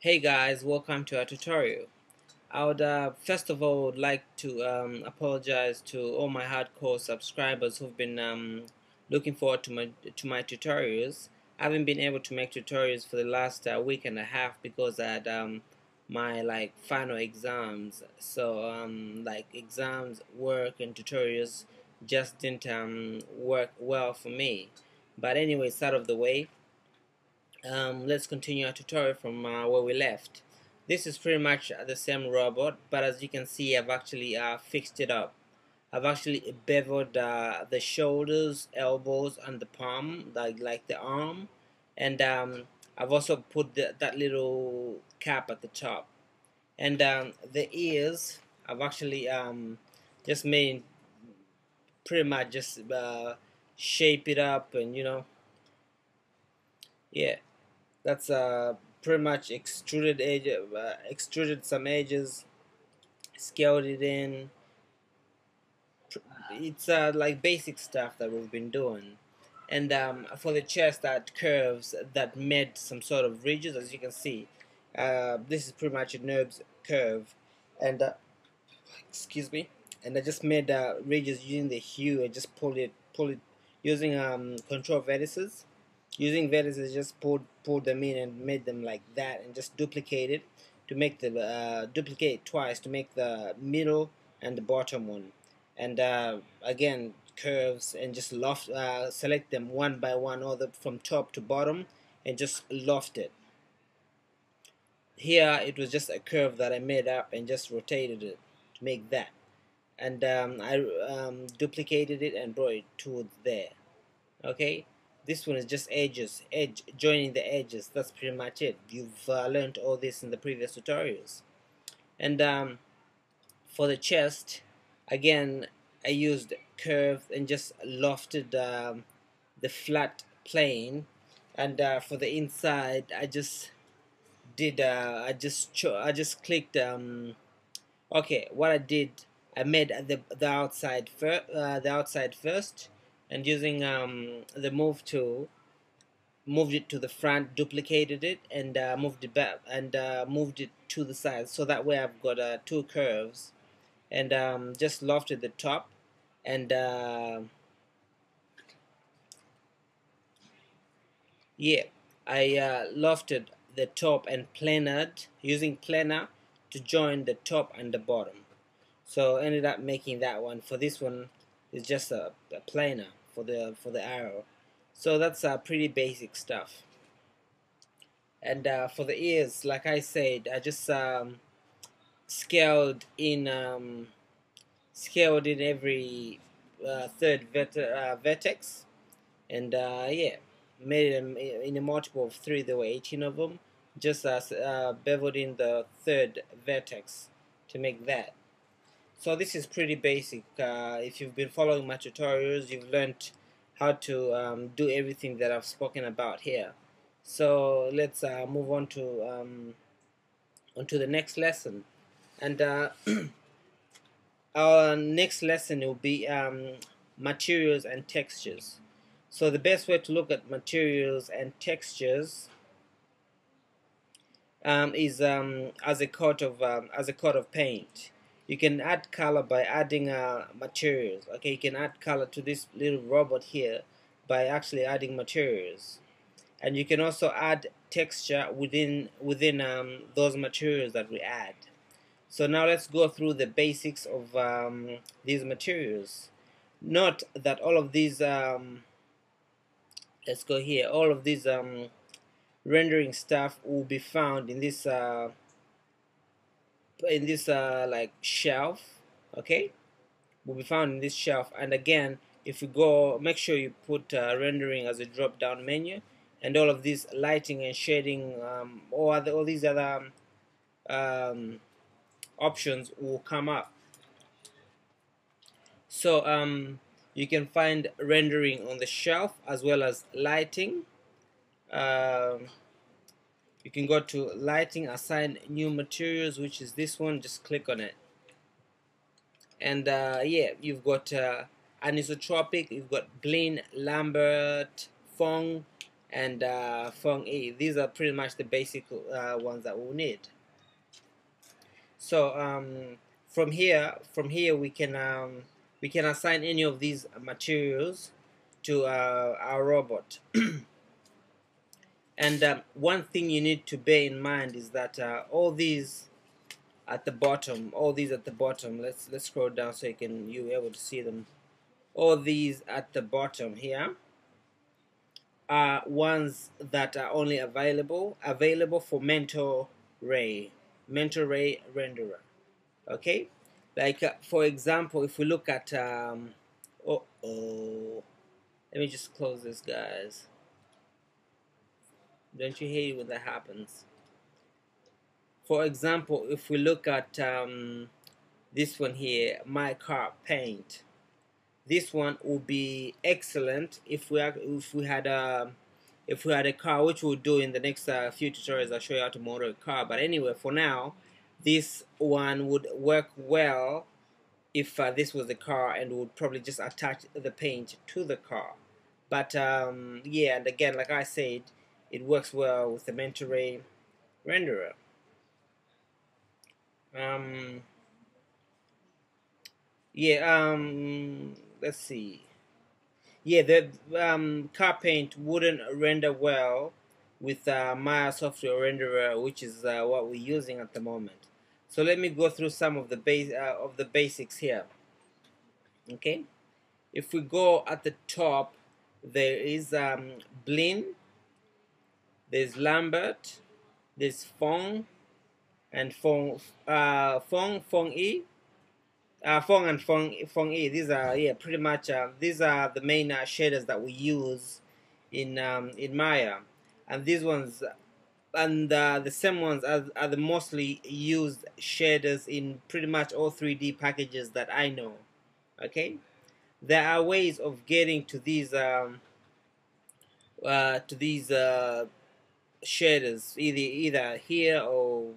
Hey guys, welcome to our tutorial. I would first of all like to apologize to all my hardcore subscribers who've been looking forward to my tutorials. I haven't been able to make tutorials for the last week and a half because I had my final exams. So exams, work, and tutorials just didn't work well for me. But anyway, it's out of the way. Let's continue our tutorial from where we left. This is pretty much the same robot, but as you can see, I've actually fixed it up. I've actually beveled the shoulders, elbows, and the palm, like the arm, and I've also put that little cap at the top. And the ears, I've actually just made pretty much just shape it up, and yeah. That's pretty much extruded some edges, scaled it in. It's like basic stuff that we've been doing. And for the chest, that curves that made some sort of ridges, as you can see. This is pretty much a NURBS curve, and excuse me. And I just made ridges using the hue and just pull it using control vertices. Using vertices, just pulled them in and made them like that, and just duplicate it to make the duplicate twice to make the middle and the bottom one. And again, curves, and just loft select them one by one, all from top to bottom, and just loft it. Here it was just a curve that I made up and just rotated it to make that. And I duplicated it and brought it towards there. Okay, this one is just edge joining the edges. That's pretty much it. You've learned all this in the previous tutorials. And for the chest, again, I used curve and just lofted the flat plane. And for the inside, I just did I just clicked okay, what I did, I made the outside first, and using the move tool, moved it to the front, duplicated it, and moved it back, and moved it to the side, so that way I've got two curves. And just lofted the top, and yeah, I lofted the top and planered, using planer to join the top and the bottom. So ended up making that one. For this one, it's just a planer for the arrow. So that's pretty basic stuff. And for the ears, like I said, I just scaled in every third vertex, and yeah, made them in a multiple of 3. There were 18 of them. Just beveled in the third vertex to make that. So this is pretty basic. If you've been following my tutorials, you've learned how to do everything that I've spoken about here. So let's move on to onto the next lesson. And our next lesson will be materials and textures. So the best way to look at materials and textures is as a coat of paint. You can add color by adding materials. Okay, you can add color to this little robot here by actually adding materials, and you can also add texture within those materials that we add. So now let's go through the basics of these materials. Note that all of these let's go here. All of these rendering stuff will be found in this like shelf. Okay, will be found in this shelf. And again, if you go, make sure you put rendering as a drop down menu, and all of these lighting and shading all these other options will come up. So you can find rendering on the shelf as well as lighting. You can go to lighting, assign new materials, which is this one. Just click on it, and yeah, you've got anisotropic, you've got Blinn, Lambert, Fong, and Fong E. These are pretty much the basic ones that we'll need. So from here we can assign any of these materials to our robot. And one thing you need to bear in mind is that all these at the bottom, let's scroll down so you're able to see them. All these at the bottom here are ones that are only available for mental ray renderer. Okay, like for example, if we look at let me just close this, guys. Don't you hate it when that happens? For example, if we look at this one here, my car paint, this one would be excellent if we had a car, which we'll do in the next few tutorials. I'll show you how to model a car. But anyway, for now, this one would work well if this was the car, and would probably just attach the paint to the car. But yeah, and again, like I said, it works well with the mental ray renderer. Yeah, let's see. Yeah, the car paint wouldn't render well with Maya software renderer, which is what we're using at the moment. So let me go through some of the basics here. Okay, if we go at the top, there is Blin, there's Lambert, there's Fong, and Fong E. Fong and Fong E. These are pretty much these are the main shaders that we use in Maya, and these ones and the same ones are the mostly used shaders in pretty much all 3D packages that I know. Okay, there are ways of getting to these shaders either here or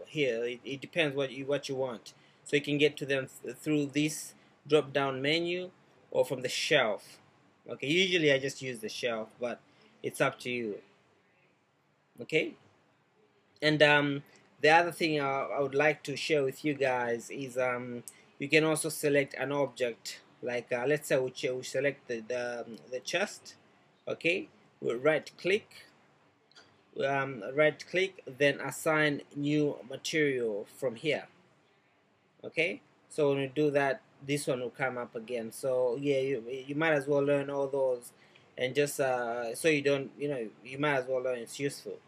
here. It depends what you want. So you can get to them through this drop down menu or from the shelf. Okay, usually I just use the shelf, but it's up to you. Okay, and the other thing I would like to share with you guys is you can also select an object, like let's say we select the chest. Okay, we'll right click, then assign new material from here. Okay, so when you do that, this one will come up again. So yeah, you might as well learn all those, and just so you don't, you might as well learn. It's useful.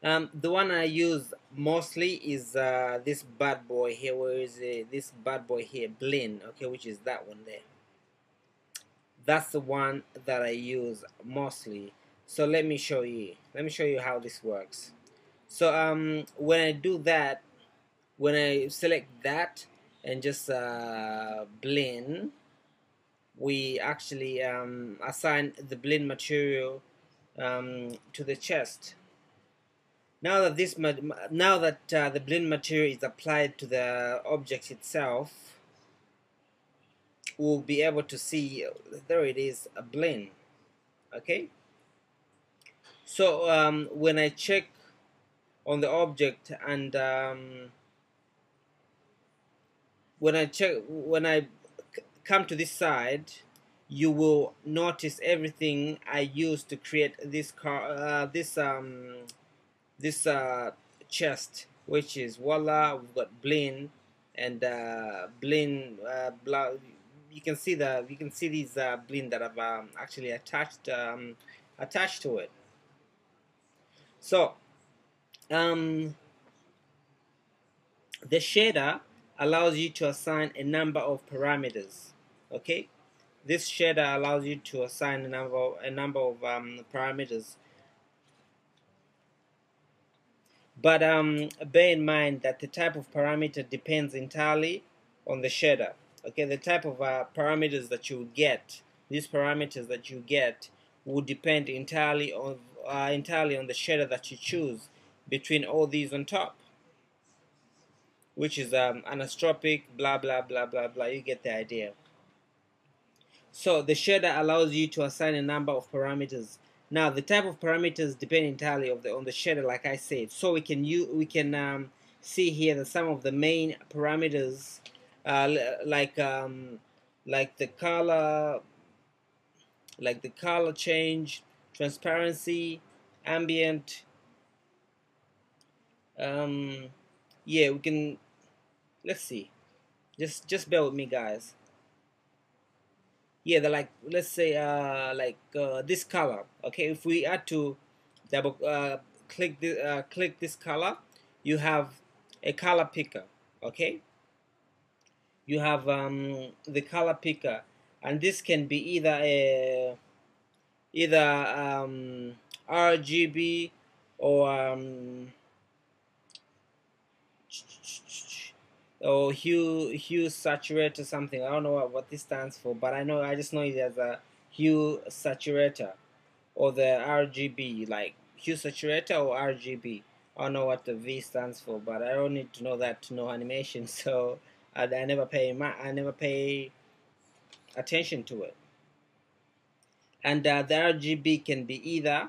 The one I use mostly is this bad boy here. Where is it? This bad boy here, Blin. Okay, which is that one there. That's the one that I use mostly. So let me show you. Let me show you how this works. So when I do that, when I select that and just Blin, we actually assign the Blin material to the chest. Now that the Blin material is applied to the object itself, we'll be able to see there it is, a Blin. Okay. So when I check on the object and when I come to this side, you will notice everything I used to create this chest, which is voila. We've got Blin and Blin. You can see these Blin that I've actually attached to it. So the shader allows you to assign a number of parameters. Okay, this shader allows you to assign a number of parameters. But bear in mind that the type of parameter depends entirely on the shader. Okay, the type of parameters that you get, these parameters that you get, will depend entirely on the shader that you choose between all these on top, which is anisotropic, blah blah blah blah blah. You get the idea. So the shader allows you to assign a number of parameters. Now the type of parameters depend entirely on the shader, like I said. So we can see here that some of the main parameters, uh, like um, like the color, change, transparency, ambient. Yeah, we can. Let's see. Just bear with me, guys. Yeah, they're like, let's say this color. Okay, if we had to double click this color, you have a color picker. Okay, you have the color picker, and this can be either RGB or hue saturator something. I don't know what this stands for, but I just know it as a hue saturator, or the RGB, like hue saturator or RGB. I don't know what the V stands for, but I don't need to know that to know animation. So I never pay attention to it. And the RGB can be either,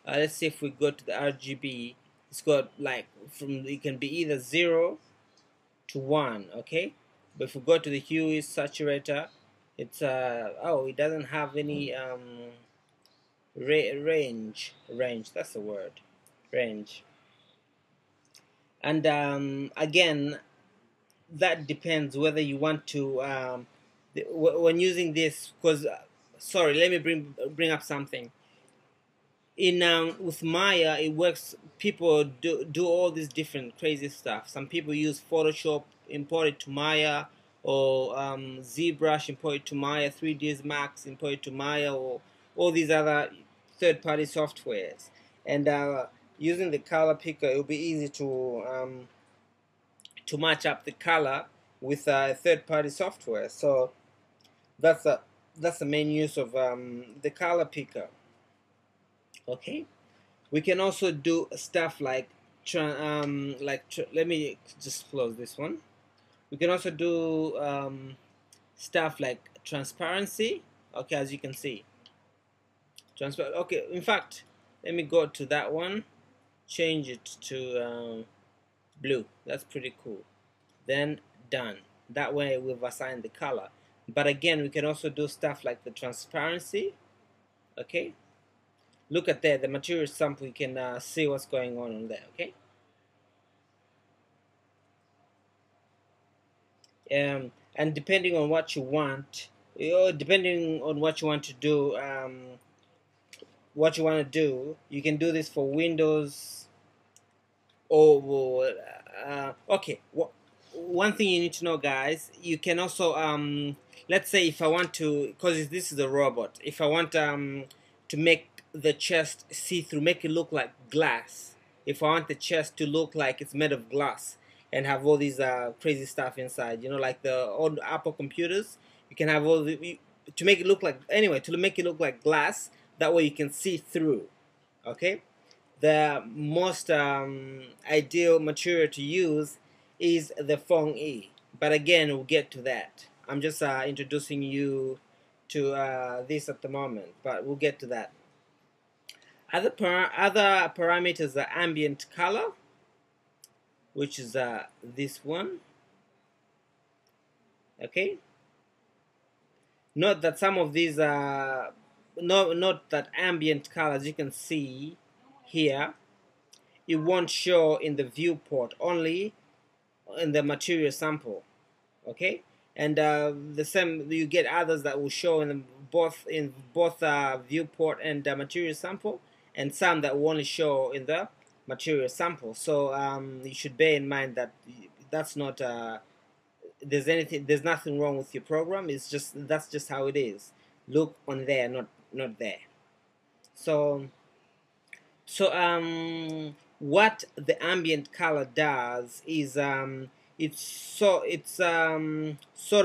let's see, if we go to the RGB, it's got like it can be either 0 to 1. Okay, but if we go to the hue saturator, it's oh, it doesn't have any range, that's the word, range. And again, that depends whether you want to when using this, because sorry, let me bring up something. In with Maya, it works. People do all this different crazy stuff. Some people use Photoshop, import it to Maya, or ZBrush, import it to Maya, 3ds Max, import it to Maya, or all these other third-party softwares. And using the color picker, it will be easy to match up the color with third-party software. So that's the main use of the color picker. Okay. We can also do stuff like let me just close this one. We can also do stuff like transparency. Okay, as you can see, transparent. Okay, in fact, let me go to that one, change it to blue. That's pretty cool. Then done. That way we've assigned the color. But again, we can also do stuff like the transparency. Okay, look at there, the material sample. You can see what's going on there. Okay. And depending on what you want, depending on what you want to do, you can do this for Windows or okay. One thing you need to know, guys, you can also let's say if I want to, because this is a robot, if I want to make the chest see through, make it look like glass, if I want the chest to look like it's made of glass and have all these crazy stuff inside, like the old Apple computers, you can have all to make it look like, anyway, to make it look like glass, that way you can see through. Okay, the most ideal material to use is the Feng E, but again, we'll get to that. I'm just introducing you to this at the moment, but we'll get to that. Other parameters are ambient color, which is this one. Okay, note that some of these note that ambient color, as you can see here, it won't show in the viewport, only in the material sample. Okay, and the same, you get others that will show in both viewport and material sample, and some that will only show in the material sample. So you should bear in mind that that's not there's nothing wrong with your program. It's just, that's just how it is. Look on there, not there. So what the ambient color does is it's sort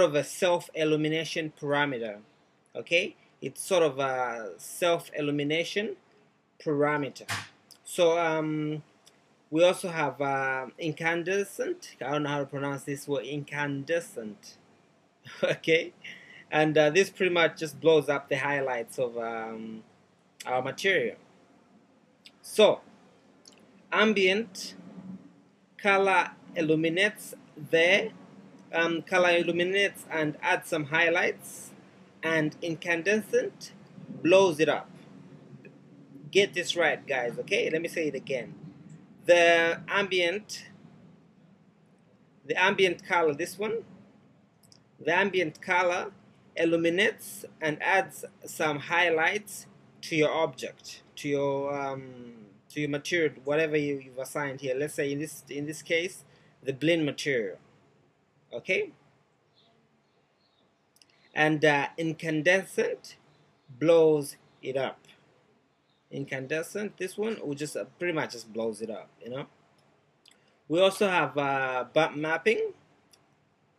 of a self-illumination parameter. Okay, it's sort of a self-illumination parameter. So we also have incandescent. I don't know how to pronounce this word, incandescent. Okay, And this pretty much just blows up the highlights of our material. So ambient color illuminates there, color illuminates and adds some highlights, and incandescent blows it up. Get this right, guys. Okay, let me say it again. The ambient color, this one, the ambient color illuminates and adds some highlights to your object, to your material, whatever you've assigned here. Let's say in this case, the blend material. Okay, and incandescent blows it up. Incandescent, this one will just pretty much just blows it up. We also have bump mapping,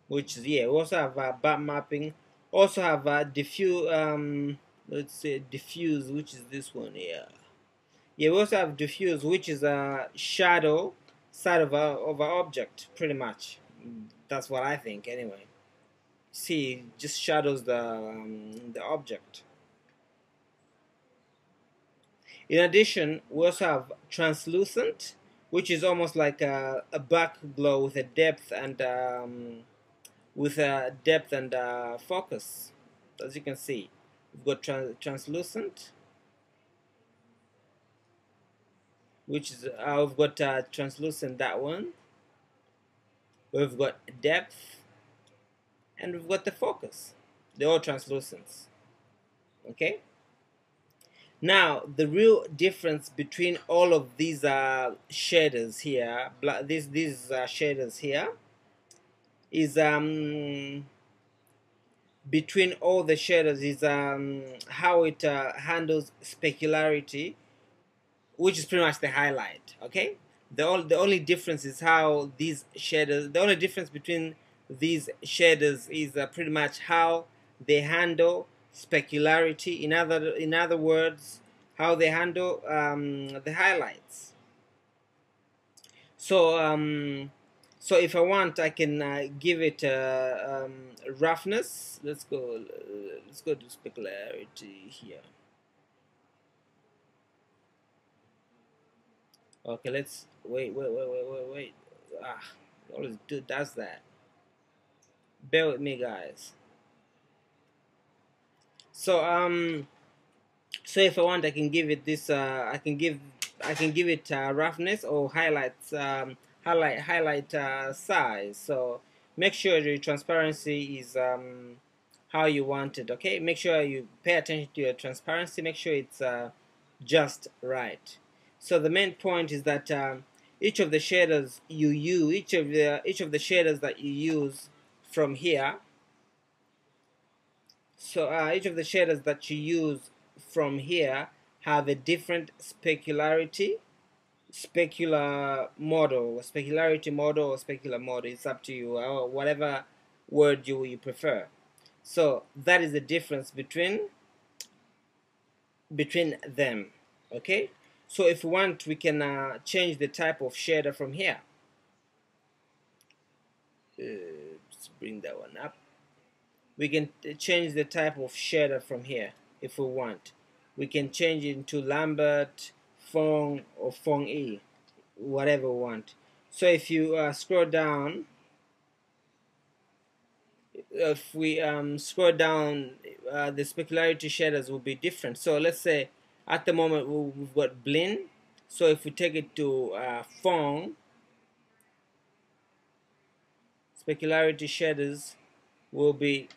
which is, yeah, we also have bump mapping. Also have diffuse, let's say diffuse, which is this one here. Yeah, we also have diffuse, which is a shadow side of our object, pretty much. That's what I think, anyway. See, just shadows the object. In addition, we also have translucent, which is almost like a back glow with a depth and focus. As you can see, we've got translucent, which is we've got translucent, that one. We've got depth, and we've got the focus. They're all translucents. Okay. Now, the real difference between all of these shaders here, these shaders here, is between all the shaders is how it handles specularity, which is pretty much the highlight. Okay, the only difference is how these shaders. The only difference between these shaders is pretty much how they handle specularity. In other words, how they handle the highlights. So if I want, I can give it roughness. Let's go to specularity here. Okay, let's wait. Always does that. Bear with me, guys. So if I want, I can give it this. I can give it roughness or highlights. Highlight size. So make sure your transparency is how you want it. Okay, make sure you pay attention to your transparency. Make sure it's just right. So the main point is that each of the shaders you use, each of the shaders that you use from here. So each of the shaders that you use from here have a different specularity, specularity model, or specular model. It's up to you, or whatever word you prefer. So that is the difference between them. Okay. So if we want, we can change the type of shader from here. Let's bring that one up. We can change the type of shader from here if we want. We can change it into Lambert, Fong, or Fong E, whatever we want. So if you scroll down, if we scroll down, the specularity shaders will be different. So let's say at the moment we've got blend. So if we take it to Fong, specularity shaders will be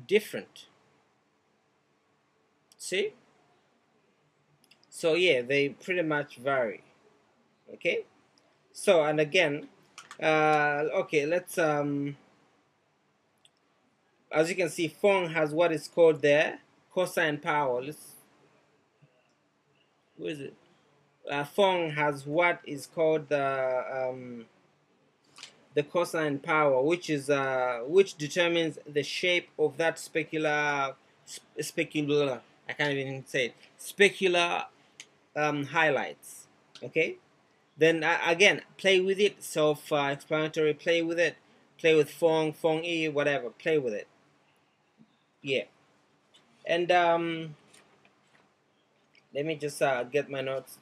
different. See? So yeah, they pretty much vary. Okay. So, and again, okay, let's as you can see, Fong has what is called there cosine power. Where is it? Fong has what is called the cosine power, which is which determines the shape of that specular. I can't even say it. Specular highlights. Okay. Then again, play with it. Self-explanatory. Play with it. Play with Fong, Fong E, whatever. Play with it. Yeah, and let me just get my notes.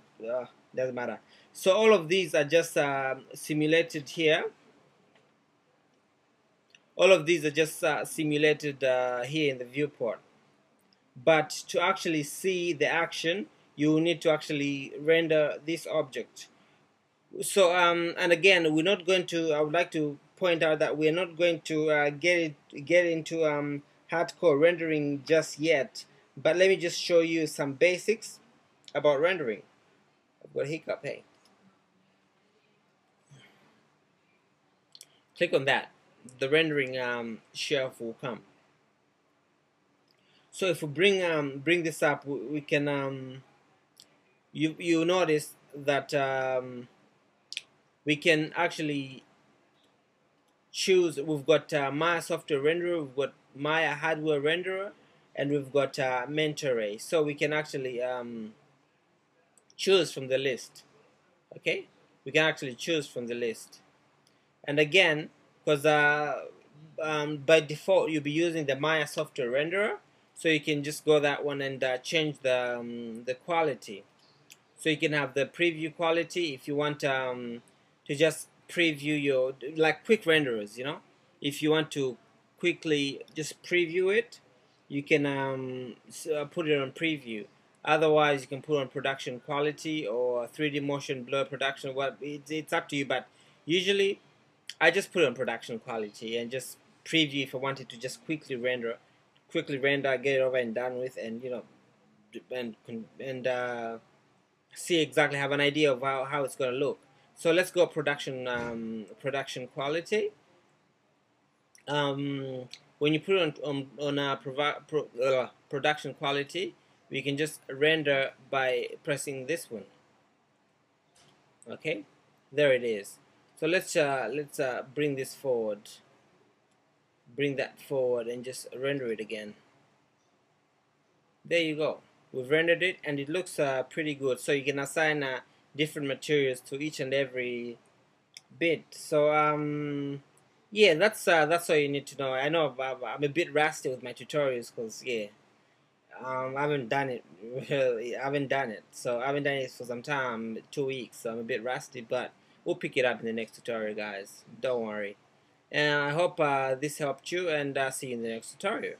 Doesn't matter. So all of these are just simulated here. All of these are just simulated here in the viewport. But to actually see the action, you need to actually render this object. So and again, we're not going to. I would like to point out that we're not going to get into hardcore rendering just yet. But let me just show you some basics about rendering. I've got a hiccup. Hey, click on that. The rendering shelf will come. So if we bring this up, we can you notice that we can actually choose. We've got Maya software renderer, we've got Maya hardware renderer, and we've got Mentoray. So we can actually choose from the list. Okay, we can actually choose from the list. And again, because by default you'll be using the Maya software renderer, so you can just go that one and change the quality. So you can have the preview quality if you want to just preview your, like quick renderers, you know. If you want to quickly just preview it, you can put it on preview. Otherwise, you can put on production quality or 3D motion blur production. Well, it's up to you, but usually I just put it on production quality and just preview if I wanted to just quickly render, get it over and done with, and you know, and see exactly, have an idea of how it's going to look. So let's go production quality. When you put it on production quality, we can just render by pressing this one. Okay, there it is. So let's bring this forward, bring that forward, and just render it again. There you go. We've rendered it, and it looks pretty good. So you can assign different materials to each and every bit. So yeah, that's all you need to know. I know I'm a bit rusty with my tutorials because yeah, I haven't done it. I haven't done it. So I haven't done it for some time, 2 weeks. So I'm a bit rusty, but we'll pick it up in the next tutorial, guys. Don't worry. And I hope this helped you, and see you in the next tutorial.